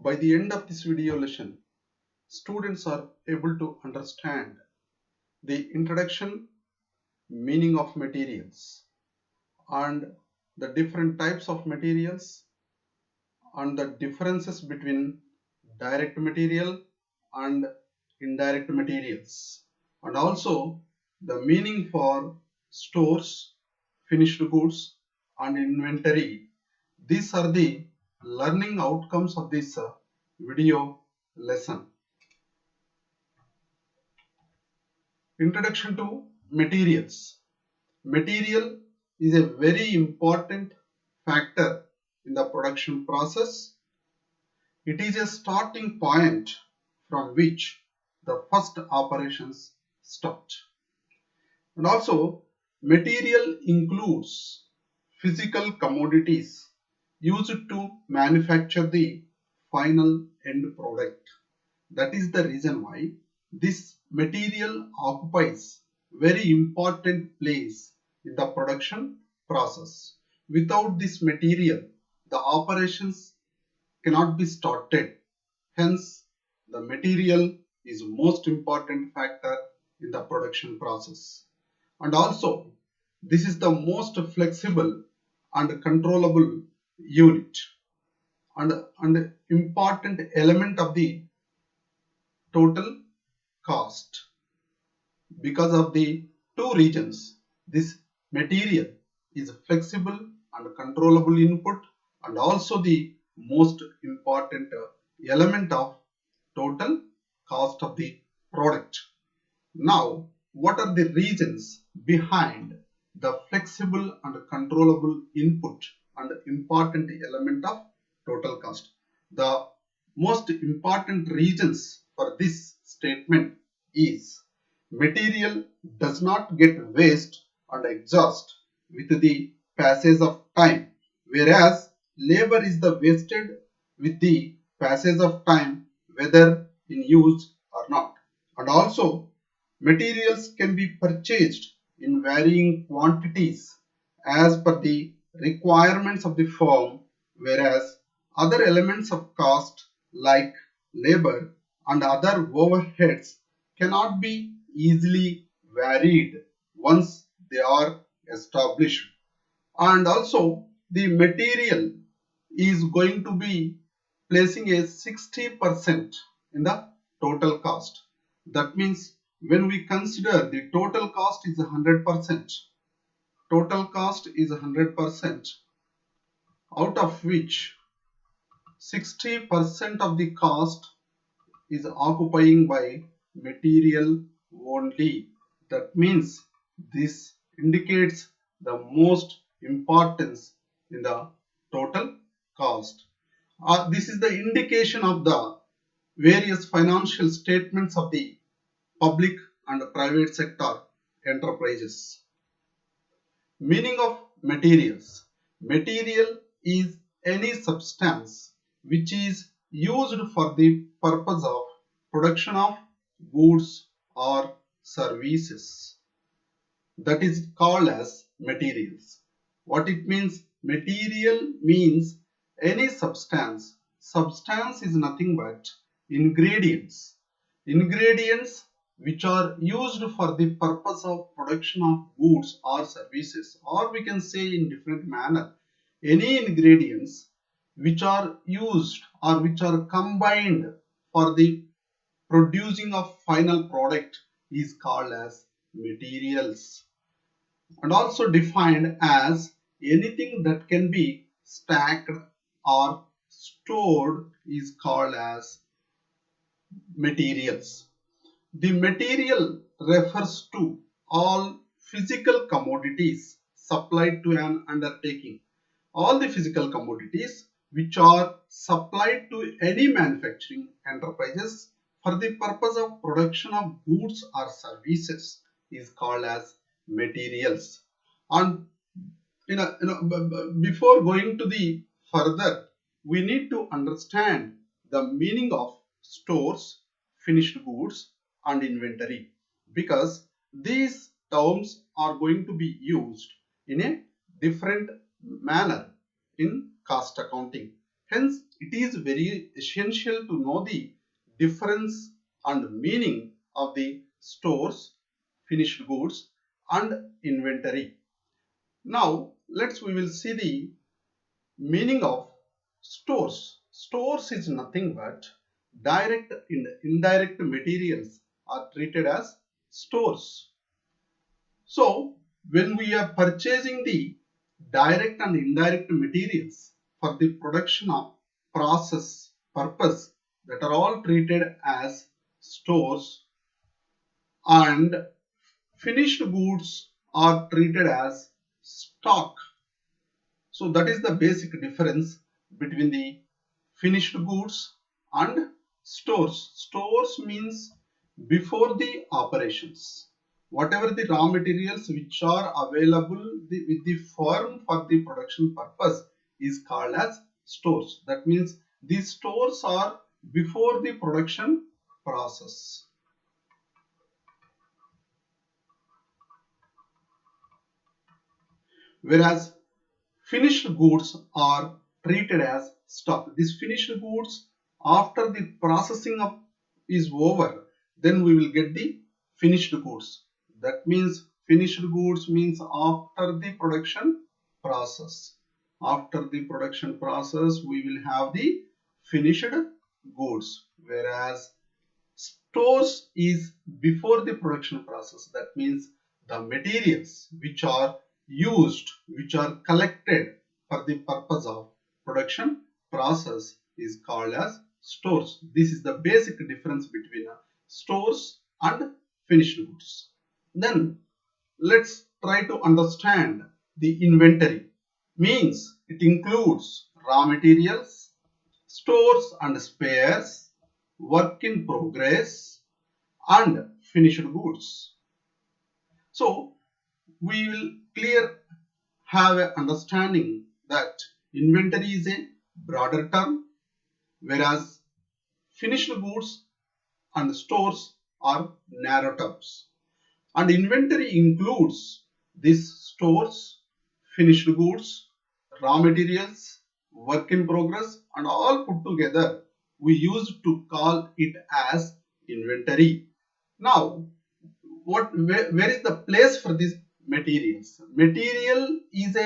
By the end of this video lesson, students are able to understand the introduction, meaning of materials, and the different types of materials, and the differences between direct material and indirect materials, and also the meaning for stores, finished goods, and inventory. These are the learning outcomes of this video lesson. Introduction to materials. Material is a very important factor in the production process. It is a starting point from which the first operations start. And also, material includes physical commodities used to manufacture the final end product. That is the reason why this material occupies very important place in the production process. Without this material, the operations cannot be started. Hence, the material is most important factor in the production process. And also, this is the most flexible and controllable unit and important element of the total cost. Because of the two reasons, this material is flexible and controllable input, and also the most important element of total cost of the product. Now, what are the reasons behind the flexible and controllable input and important element of total cost? The most important reasons for this statement is material does not get waste and exhaust with the passage of time, whereas labor is the wasted with the passage of time, whether in use or not. And also, materials can be purchased in varying quantities as per the requirements of the firm, whereas other elements of cost like labor and other overheads cannot be easily varied once they are established. And also, the material is going to be placing a 60% in the total cost. That means when we consider the total cost is 100%, total cost is 100%, out of which 60% of the cost is occupying by material only. That means this indicates the most importance in the total cost. This is the indication of the various financial statements of the public and private sector enterprises. Meaning of materials. Material is any substance which is used for the purpose of production of goods or services. That is called as materials. What it means? Material means any substance. Substance is nothing but ingredients. Ingredients which are used for the purpose of production of goods or services, or we can say in different manner, any ingredients which are used or which are combined for the producing of final product is called as materials, and also defined as anything that can be stacked or stored is called as materials. The material refers to all physical commodities supplied to an undertaking. All the physical commodities which are supplied to any manufacturing enterprises for the purpose of production of goods or services is called as materials. And before going to the further, we need to understand the meaning of stores, finished goods, and inventory, because these terms are going to be used in a different manner in cost accounting. Hence, it is very essential to know the difference and meaning of the stores, finished goods and inventory. Now, we will see the meaning of stores. Stores is nothing but direct and indirect materials are treated as stores. So, when we are purchasing the direct and indirect materials for the production of process purpose, that are all treated as stores, and finished goods are treated as stock. So that is the basic difference between the finished goods and stores. Stores means before the operations. Whatever the raw materials which are available with the firm for the production purpose is called as stores. That means these stores are before the production process. Whereas finished goods are treated as stock. These finished goods, after the processing of is over, then we will get the finished goods. That means finished goods means after the production process. After the production process, we will have the finished goods. Whereas stores is before the production process. That means the materials which are used, which are collected for the purpose of production process is called as stores. This is the basic difference between stores and finished goods. Then let's try to understand the inventory. Means it includes raw materials, stores and spares, work in progress and finished goods. So we will have an understanding that inventory is a broader term, whereas finished goods and stores are narrow terms. And inventory includes these stores, finished goods, raw materials, work in progress, and all put together we used to call it as inventory. Now, where is the place for these materials? Material is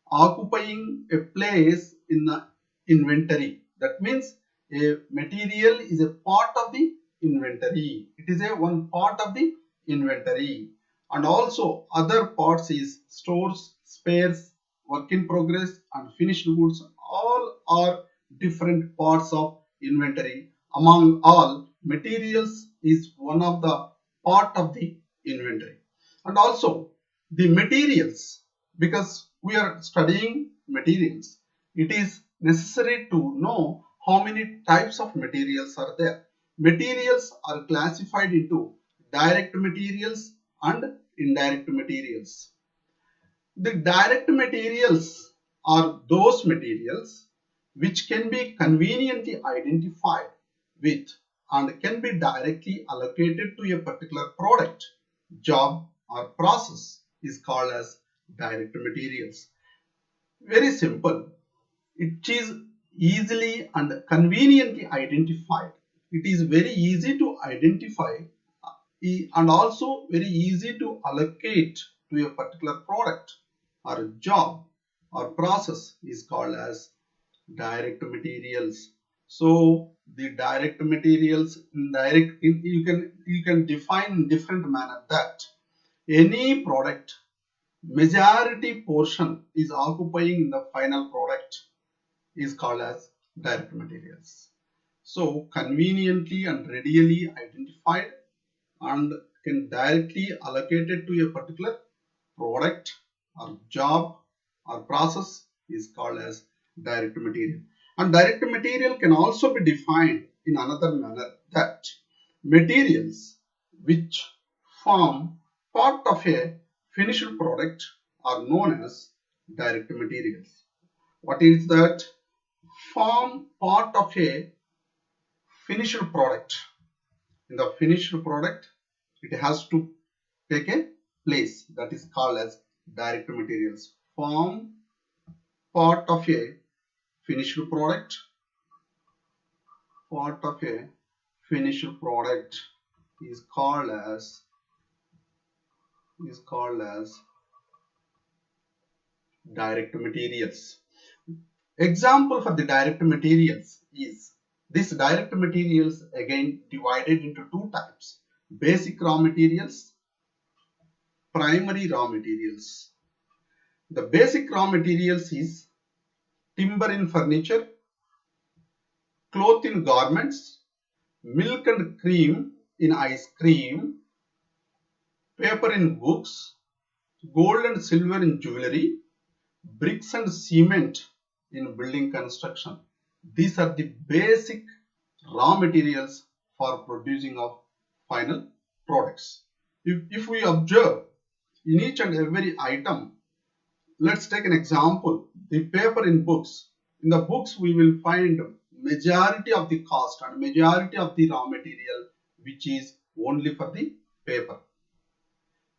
occupying a place in the inventory. That means a material is a part of the inventory. It is a one part of the inventory, and also other parts is stores, spares, work in progress and finished goods. All are different parts of inventory. Among all, materials is one of the part of the inventory. And also the materials, because we are studying materials, it is necessary to know how many types of materials are there. Materials are classified into direct materials and indirect materials. The direct materials are those materials which can be conveniently identified with and can be directly allocated to a particular product, job or process is called as direct materials. Very simple. It is easily and conveniently identified. It is very easy to identify and also very easy to allocate to a particular product or job or process is called as direct materials. So the direct materials, you can define in different manner that any product majority portion is occupying in the final product is called as direct materials. So conveniently and readily identified and can directly allocated to a particular product or job or process is called as direct material. And direct material can also be defined in another manner that materials which form part of a finished product are known as direct materials. What is that? Form part of a finished product. In the finished product, it has to take a place, that is called as direct materials. Form part of a finished product part of a finished product is called as direct materials. Example for the direct materials is this direct materials again divided into two types: basic raw materials, primary raw materials. The basic raw materials is timber in furniture, cloth in garments, milk and cream in ice cream, paper in books, gold and silver in jewelry, bricks and cement in building construction. These are the basic raw materials for producing of final products. If we observe in each and every item, let's take an example, the paper in books. In the books we will find majority of the cost and majority of the raw material which is only for the paper.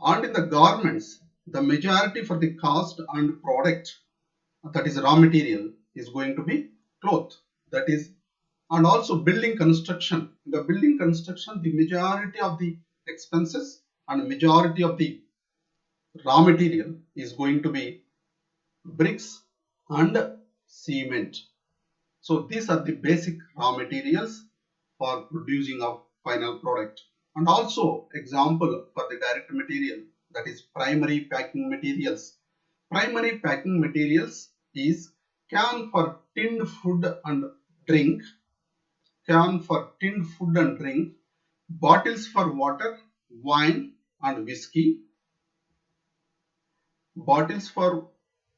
And in the garments, the majority for the cost and product, that is raw material, is going to be cloth. That is, and also building construction. In the building construction, the majority of the expenses and majority of the raw material is going to be bricks and cement. So these are the basic raw materials for producing a final product. And also example for the direct material, that is primary packing materials. Primary packing materials is can for tinned food and drink, bottles for water, wine and whiskey, bottles for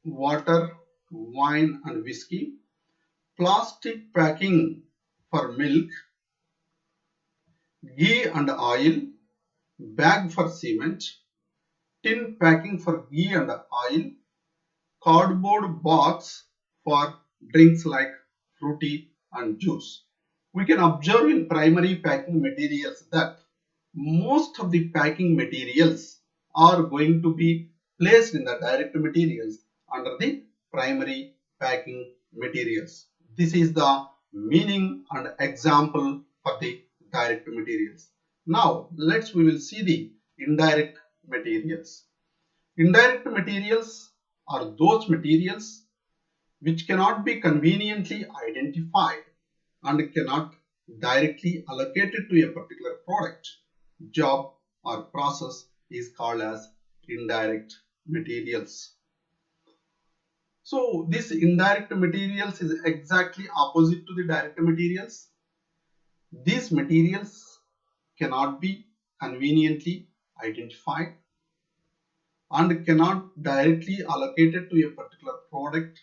water, wine and whiskey, plastic packing for milk, ghee and oil, bag for cement, tin packing for ghee and oil, cardboard box for drinks like fruity and juice. We can observe in primary packing materials that most of the packing materials are going to be placed in the direct materials under the primary packing materials. This is the meaning and example for the direct materials. Now we will see the indirect materials. Indirect materials are those materials which cannot be conveniently identified and cannot directly allocated to a particular product, job or process is called as indirect materials. So this indirect materials is exactly opposite to the direct materials. These materials cannot be conveniently identified and cannot directly allocated to a particular product,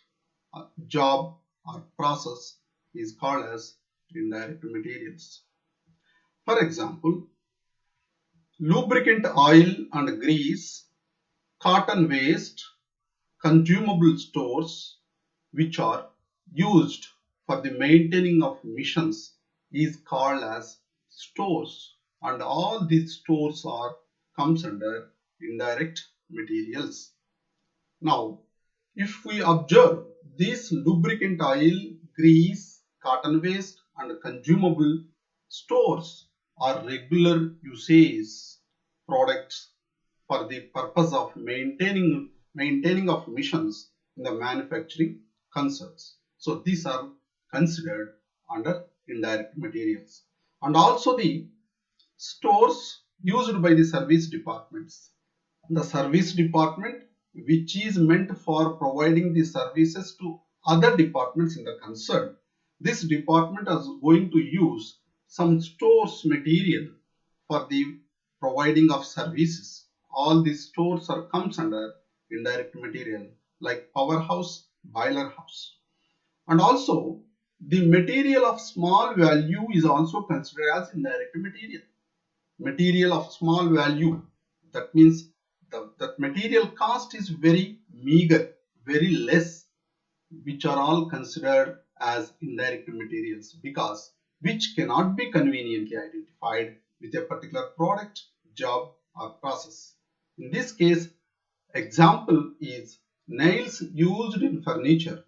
job or process is called as indirect materials. For example, lubricant oil and grease, cotton waste, consumable stores which are used for the maintaining of missions is called as stores, and all these stores are comes under indirect materials. Now if we observe these lubricant oil, grease, cotton waste and consumable stores are regular usage products for the purpose of maintaining of missions in the manufacturing concerns. So these are considered under indirect materials. And also the stores used by the service departments. The service department which is meant for providing the services to other departments in the concern. This department is going to use some stores material for the providing of services. All these stores are comes under indirect material like powerhouse, boiler house. And also the material of small value is also considered as indirect material. Material of small value, that means that material cost is very meager, very less, which are all considered as indirect materials because which cannot be conveniently identified with a particular product, job or process. In this case, example is nails used in furniture.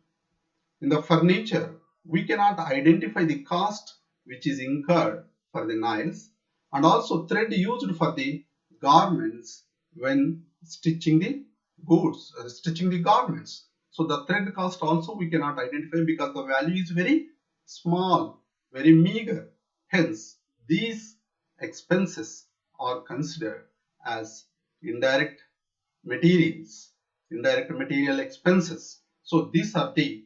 In the furniture, we cannot identify the cost which is incurred for the nails, and also thread used for the garments when stitching the goods, stitching the garments. So the thread cost also we cannot identify because the value is very small, very meager. Hence, these expenses are considered as indirect materials, indirect material expenses. So these are the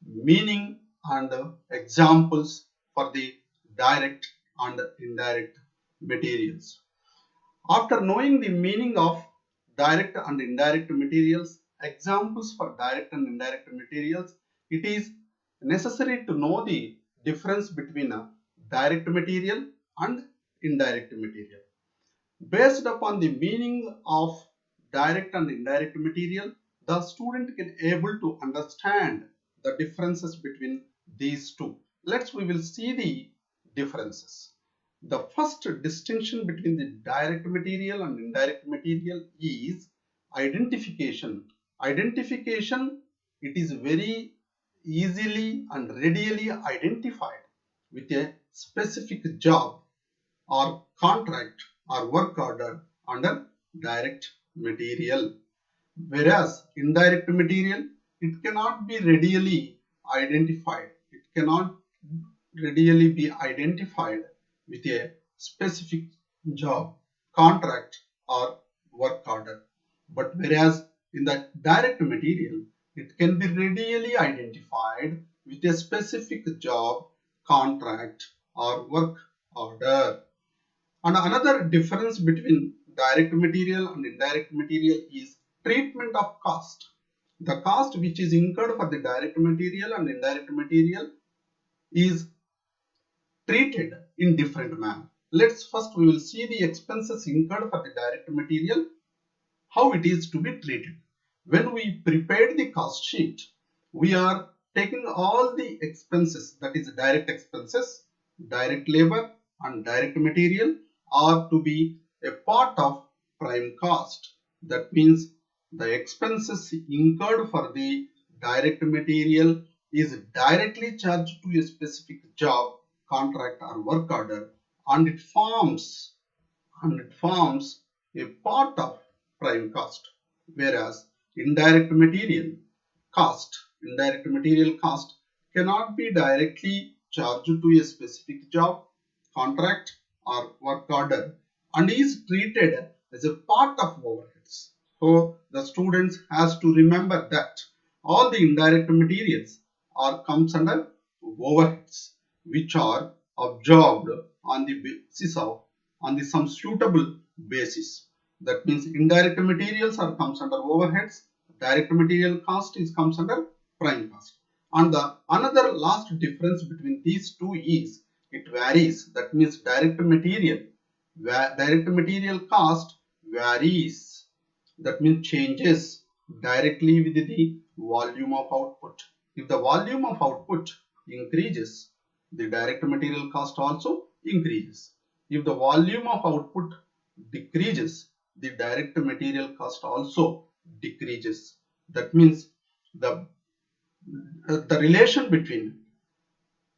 meaning and examples for the direct and indirect materials. After knowing the meaning of direct and indirect materials, examples for direct and indirect materials, it is necessary to know the difference between a direct material and indirect material. Based upon the meaning of direct and indirect material, the student can able to understand the differences between these two. We will see the differences. The first distinction between the direct material and indirect material is identification. Identification, it is very easily and readily identified with a specific job or contract or work order under direct material. Whereas indirect material, it cannot be readily identified. It cannot readily be identified with a specific job, contract or work order. But whereas in the direct material, it can be readily identified with a specific job, contract or work order. And another difference between direct material and indirect material is treatment of cost. The cost which is incurred for the direct material and indirect material is treated in different manner. We will see the expenses incurred for the direct material, how it is to be treated. When we prepared the cost sheet, we are taking all the expenses, that is direct expenses, direct labor and direct material are to be a part of prime cost. That means the expenses incurred for the direct material is directly charged to a specific job, contract or work order, and it forms a part of prime cost. Whereas indirect material cost cannot be directly charged to a specific job, contract or work order and is treated as a part of overheads. So the students has to remember that all the indirect materials are comes under overheads which are absorbed on the basis of on the some suitable basis. That means indirect materials are comes under overheads, direct material cost is comes under prime cost. And the another last difference between these two is it varies. That means direct material cost varies. That means changes directly with the volume of output. If the volume of output increases, the direct material cost also increases. If the volume of output decreases, the direct material cost also decreases. That means the relation between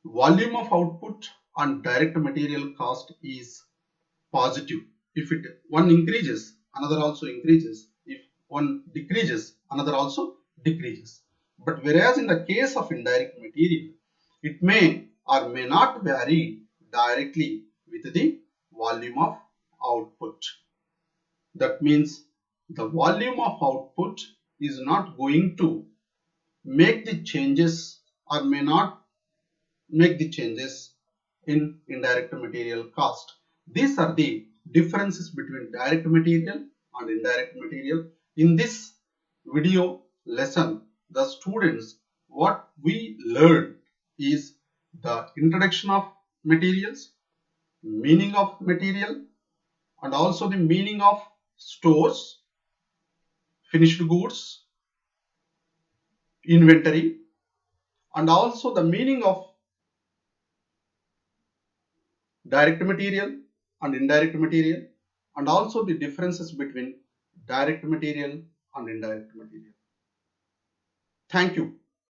volume of output and direct material cost is positive. If one increases, another also increases. If one decreases, another also decreases. But whereas in the case of indirect material, it may or may not vary directly with the volume of output. That means the volume of output is not going to make the changes or may not make the changes in indirect material cost. These are the differences between direct material and indirect material. In this video lesson, the students, what we learned is the introduction of materials, meaning of material, and also the meaning of stores, finished goods, inventory, and also the meaning of direct material and indirect material, and also the differences between direct material and indirect material. Thank you.